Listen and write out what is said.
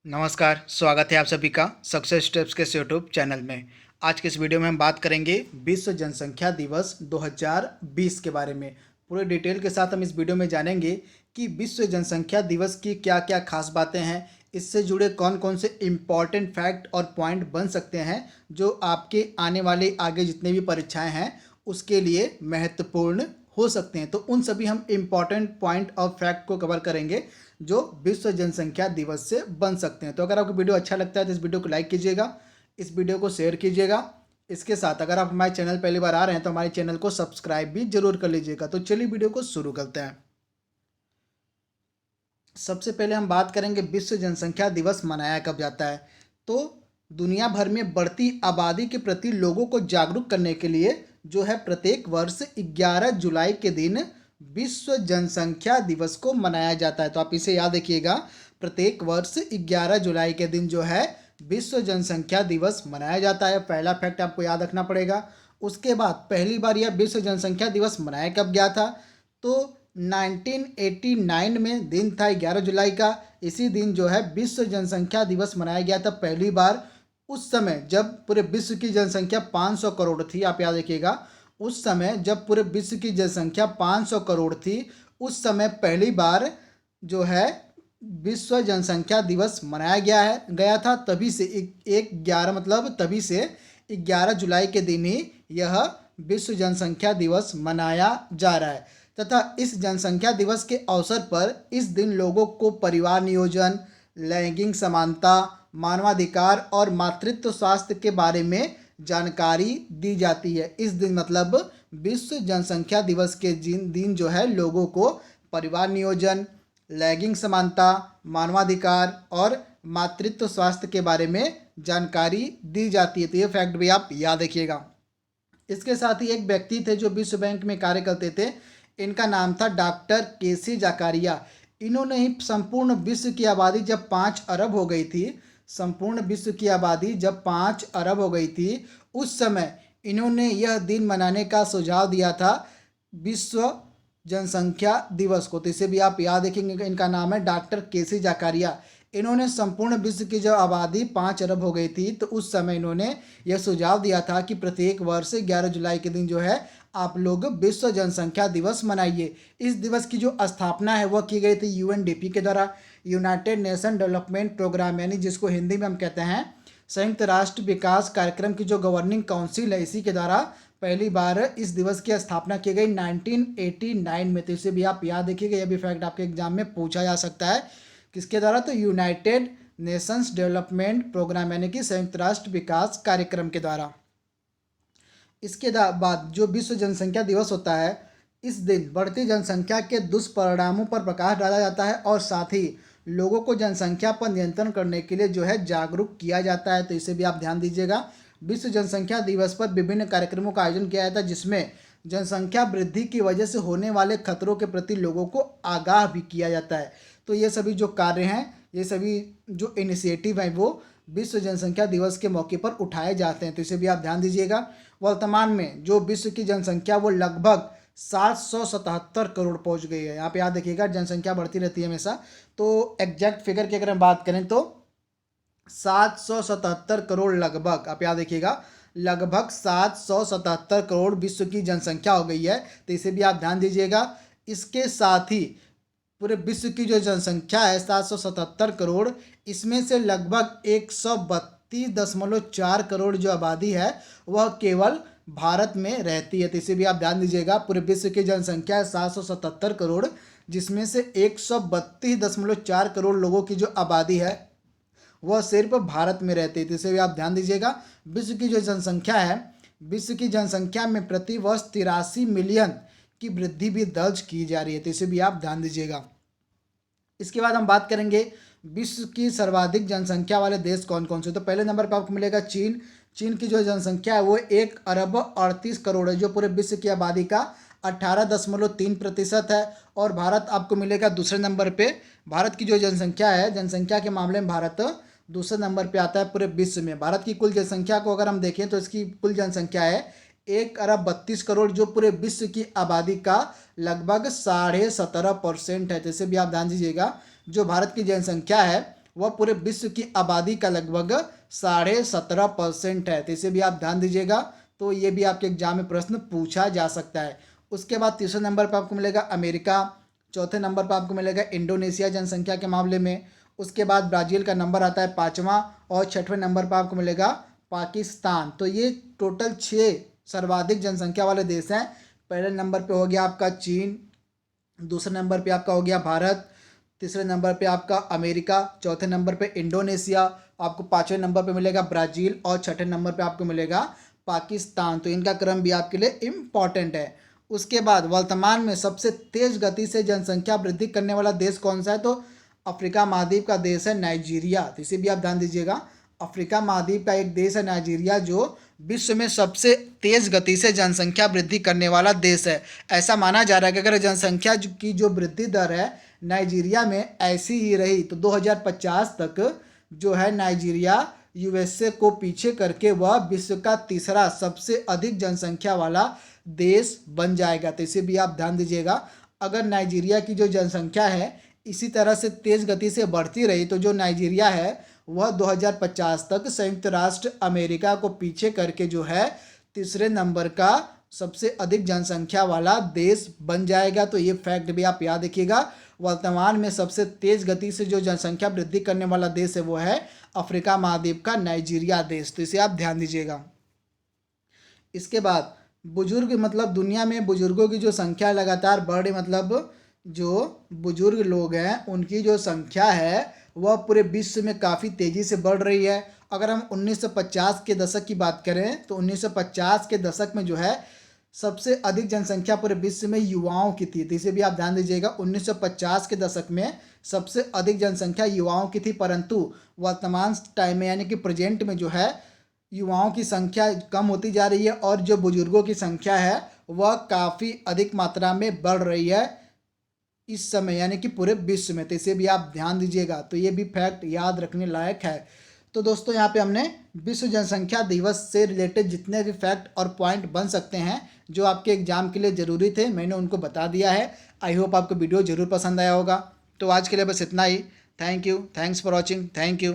नमस्कार, स्वागत है आप सभी का सक्सेस स्टेप्स के इस यूट्यूब चैनल में। आज के इस वीडियो में हम बात करेंगे विश्व जनसंख्या दिवस 2020 के बारे में। पूरे डिटेल के साथ हम इस वीडियो में जानेंगे कि विश्व जनसंख्या दिवस की क्या क्या खास बातें हैं, इससे जुड़े कौन कौन से इम्पॉर्टेंट फैक्ट और पॉइंट बन सकते हैं जो आपके आने वाले आगे जितने भी परीक्षाएँ हैं उसके लिए महत्वपूर्ण हो सकते हैं। तो उन सभी हम इम्पॉर्टेंट पॉइंट और फैक्ट को कवर करेंगे जो विश्व जनसंख्या दिवस से बन सकते हैं। तो अगर आपको वीडियो अच्छा लगता है तो इस वीडियो को लाइक कीजिएगा, इस वीडियो को शेयर कीजिएगा। इसके साथ अगर आप हमारे चैनल पहली बार आ रहे हैं तो हमारे चैनल को सब्सक्राइब भी जरूर कर लीजिएगा। तो चलिए वीडियो को शुरू करते हैं। सबसे पहले हम बात करेंगे विश्व जनसंख्या दिवस मनाया कब जाता है। तो दुनिया भर में बढ़ती आबादी के प्रति लोगों को जागरूक करने के लिए जो है प्रत्येक वर्ष 11 जुलाई के दिन विश्व जनसंख्या दिवस को मनाया जाता है। तो आप इसे याद रखिएगा, प्रत्येक वर्ष 11 जुलाई के दिन जो है विश्व जनसंख्या दिवस मनाया जाता है। पहला फैक्ट आपको याद रखना पड़ेगा। उसके बाद पहली बार यह विश्व जनसंख्या दिवस मनाया कब गया था, तो 1989 में दिन था 11 जुलाई का। इसी दिन जो है विश्व जनसंख्या दिवस मनाया गया था पहली बार। उस समय जब पूरे विश्व की जनसंख्या 500 करोड़ थी, आप याद रखिएगा, उस समय जब पूरे विश्व की जनसंख्या 500 करोड़ थी, उस समय पहली बार जो है विश्व जनसंख्या दिवस मनाया गया था। तभी से एक 11 मतलब तभी से 11 जुलाई के दिन ही यह विश्व जनसंख्या दिवस मनाया जा रहा है। तथा इस जनसंख्या दिवस के अवसर पर इस दिन लोगों को परिवार नियोजन, लैंगिक समानता, मानवाधिकार और मातृत्व स्वास्थ्य के बारे में जानकारी दी जाती है। इस दिन मतलब विश्व जनसंख्या दिवस के दिन जो है लोगों को परिवार नियोजन, लैंगिक समानता, मानवाधिकार और मातृत्व स्वास्थ्य के बारे में जानकारी दी जाती है। तो ये फैक्ट भी आप याद रखिएगा। इसके साथ ही एक व्यक्ति थे जो विश्व बैंक में कार्य करते थे। इनका नाम था डॉक्टर केसी जाकारिया। इन्होंने ही संपूर्ण विश्व की आबादी जब 5 अरब हो गई थी, संपूर्ण विश्व की आबादी जब 5 अरब हो गई थी, उस समय इन्होंने यह दिन मनाने का सुझाव दिया था, विश्व जनसंख्या दिवस को। तो इसे भी आप याद रखेंगे। इनका नाम है डॉक्टर केसी जाकारिया। इन्होंने संपूर्ण विश्व की जब आबादी 5 अरब हो गई थी तो उस समय इन्होंने यह सुझाव दिया था कि प्रत्येक वर्ष 11 जुलाई के दिन जो है आप लोग विश्व जनसंख्या दिवस मनाइए। इस दिवस की जो स्थापना है वह की गई थी यूएनडीपी के द्वारा, यूनाइटेड नेशन डेवलपमेंट प्रोग्राम, यानी जिसको हिंदी में हम कहते हैं संयुक्त राष्ट्र विकास कार्यक्रम की जो गवर्निंग काउंसिल है, इसी के द्वारा पहली बार इस दिवस की स्थापना की गई 1989 में। तो इसे भी आप याद रखिएगा, यह भी फैक्ट आपके एग्जाम में पूछा जा सकता है। किसके द्वारा, तो यूनाइटेड नेशंस डेवलपमेंट प्रोग्राम यानी कि संयुक्त राष्ट्र विकास कार्यक्रम के द्वारा। इसके बाद जो विश्व जनसंख्या दिवस होता है, इस दिन बढ़ती जनसंख्या के दुष्परिणामों पर प्रकाश डाला जाता है और साथ ही लोगों को जनसंख्या पर नियंत्रण करने के लिए जो है जागरूक किया जाता है। तो इसे भी आप ध्यान दीजिएगा। विश्व जनसंख्या दिवस पर विभिन्न कार्यक्रमों का आयोजन किया जाता है जिसमें जनसंख्या वृद्धि की वजह से होने वाले खतरों के प्रति लोगों को आगाह भी किया जाता है। तो ये सभी जो कार्य हैं, ये सभी जो इनिशिएटिव हैं वो विश्व जनसंख्या दिवस के मौके पर उठाए जाते हैं। तो इसे भी आप ध्यान दीजिएगा। वर्तमान में जो विश्व की जनसंख्या वो लगभग 777 करोड़ पहुंच गई है। यहाँ पे याद रखिएगा, जनसंख्या बढ़ती रहती है हमेशा। तो एग्जैक्ट फिगर की अगर हम बात करें तो 777 करोड़ लगभग, आप याद रखिएगा, लगभग 777 करोड़ विश्व की जनसंख्या हो गई है। तो इसे भी आप ध्यान दीजिएगा। इसके साथ ही पूरे विश्व की जो जनसंख्या है 777 करोड़, इसमें से लगभग 132.4 करोड़ जो आबादी है वह केवल भारत में रहती है। तो इसे भी आप ध्यान दीजिएगा। पूरे विश्व की जनसंख्या है 777 करोड़, जिसमें से 132.4 करोड़ लोगों की जो आबादी है वह सिर्फ भारत में रहती है। तो इसे भी आप ध्यान दीजिएगा। विश्व की जो जनसंख्या है, विश्व की जनसंख्या में प्रति वर्ष 83 मिलियन की वृद्धि भी दर्ज की जा रही है। तो इसे भी आप ध्यान दीजिएगा। इसके बाद हम बात करेंगे विश्व की सर्वाधिक जनसंख्या वाले देश कौन कौन से। तो पहले नंबर पर आपको मिलेगा चीन। चीन की जो जनसंख्या है वो 1 अरब 38 करोड़ है, जो पूरे विश्व की आबादी का 18.3% है। और भारत आपको मिलेगा दूसरे नंबर पे। भारत की जो जनसंख्या है, जनसंख्या के मामले में भारत दूसरे नंबर पे आता है पूरे विश्व में। भारत की कुल जनसंख्या को अगर हम देखें तो इसकी कुल जनसंख्या है 1 अरब 32 करोड़, जो पूरे विश्व की आबादी का लगभग 17.5% है। जैसे भी आप ध्यान दीजिएगा, जो भारत की जनसंख्या है वह पूरे विश्व की आबादी का लगभग 17.5% है। तो इसे भी आप ध्यान दीजिएगा, तो ये भी आपके एग्जाम में प्रश्न पूछा जा सकता है। उसके बाद तीसरे नंबर पर आपको मिलेगा अमेरिका, चौथे नंबर पर आपको मिलेगा इंडोनेशिया जनसंख्या के मामले में। उसके बाद ब्राज़ील का नंबर आता है 5वां, और 6वें नंबर पर आपको मिलेगा पाकिस्तान। तो ये टोटल 6 सर्वाधिक जनसंख्या वाले देश हैं। पहले नंबर पे हो गया आपका चीन, दूसरे नंबर पे आपका हो गया भारत, तीसरे नंबर पे आपका अमेरिका, चौथे नंबर पे इंडोनेशिया, आपको 5वें नंबर पे मिलेगा ब्राज़ील, और 6ठे नंबर पे आपको मिलेगा पाकिस्तान। तो इनका क्रम भी आपके लिए इम्पॉर्टेंट है। उसके बाद वर्तमान में सबसे तेज़ गति से जनसंख्या वृद्धि करने वाला देश कौन सा है? तो अफ्रीका महाद्वीप का देश है नाइजीरिया। तो इसे भी आप ध्यान दीजिएगा, अफ्रीका महाद्वीप का एक देश है नाइजीरिया, जो विश्व में सबसे तेज़ गति से जनसंख्या वृद्धि करने वाला देश है। ऐसा माना जा रहा है कि अगर जनसंख्या की जो वृद्धि दर है नाइजीरिया में ऐसी ही रही तो 2050 तक जो है नाइजीरिया यूएसए को पीछे करके वह विश्व का तीसरा सबसे अधिक जनसंख्या वाला देश बन जाएगा। तो इसे भी आप ध्यान दीजिएगा, अगर नाइजीरिया की जो जनसंख्या है इसी तरह से तेज़ गति से बढ़ती रही तो जो नाइजीरिया है वह 2050 तक संयुक्त राष्ट्र अमेरिका को पीछे करके जो है तीसरे नंबर का सबसे अधिक जनसंख्या वाला देश बन जाएगा। तो ये फैक्ट भी आप याद रखिएगा। वर्तमान में सबसे तेज़ गति से जो जनसंख्या वृद्धि करने वाला देश है वो है अफ्रीका महाद्वीप का नाइजीरिया देश। तो इसे आप ध्यान दीजिएगा। इसके बाद बुजुर्ग, मतलब दुनिया में बुजुर्गों की जो संख्या लगातार बढ़ रही, मतलब जो बुजुर्ग लोग हैं उनकी जो संख्या है वह पूरे विश्व में काफ़ी तेज़ी से बढ़ रही है। अगर हम 1950 के दशक की बात करें तो 1950 के दशक में जो है सबसे अधिक जनसंख्या पूरे विश्व में युवाओं की थी। तो इसे भी आप ध्यान दीजिएगा, 1950 के दशक में सबसे अधिक जनसंख्या युवाओं की थी, परंतु वर्तमान टाइम में यानी कि प्रेजेंट में जो है युवाओं की संख्या कम होती जा रही है और जो बुजुर्गों की संख्या है वह काफ़ी अधिक मात्रा में बढ़ रही है इस समय, यानी कि पूरे विश्व में। तो इसे भी आप ध्यान दीजिएगा। तो ये भी फैक्ट याद रखने लायक है। तो दोस्तों यहाँ पे हमने विश्व जनसंख्या दिवस से रिलेटेड जितने भी फैक्ट और पॉइंट बन सकते हैं जो आपके एग्जाम के लिए ज़रूरी थे मैंने उनको बता दिया है। आई होप आपको वीडियो ज़रूर पसंद आया होगा। तो आज के लिए बस इतना ही। Thank you, thanks for watching, thank you.